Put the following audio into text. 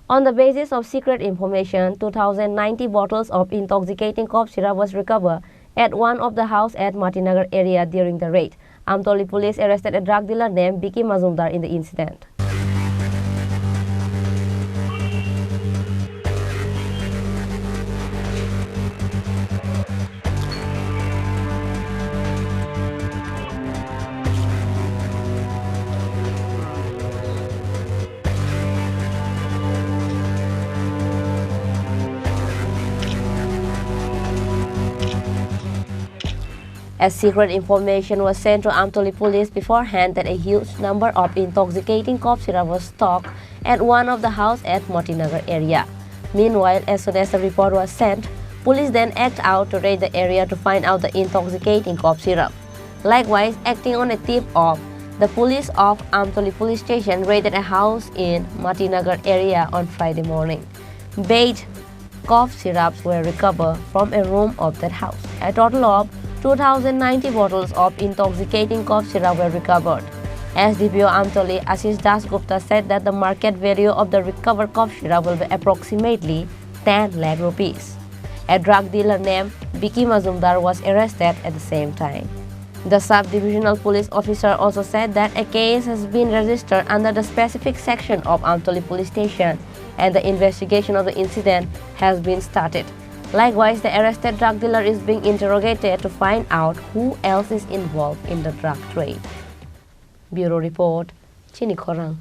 On the basis of secret information, 2,090 bottles of intoxicating cough syrup was recovered at one of the houses at Matinagar area during the raid. Amtoli police arrested a drug dealer named Biki Majumder in the incident. As secret information was sent to Amtoli police beforehand that a huge number of intoxicating cough syrup was stocked at one of the houses at Matinagar area. Meanwhile, as soon as the report was sent, police then acted out to raid the area to find out the intoxicating cough syrup. Likewise, acting on a tip-off, the police of Amtoli police station raided a house in Matinagar area on Friday morning. Baked cough syrups were recovered from a room of that house. A total of 2,090 bottles of intoxicating cough syrup were recovered. SDPO Amtoli Ashish Das Gupta said that the market value of the recovered cough syrup will be approximately 10 lakh rupees. A drug dealer named Biki Majumder was arrested at the same time. The sub-divisional police officer also said that a case has been registered under the specific section of Amtoli police station and the investigation of the incident has been started. Likewise, the arrested drug dealer is being interrogated to find out who else is involved in the drug trade. Bureau Report, Chini Khorang.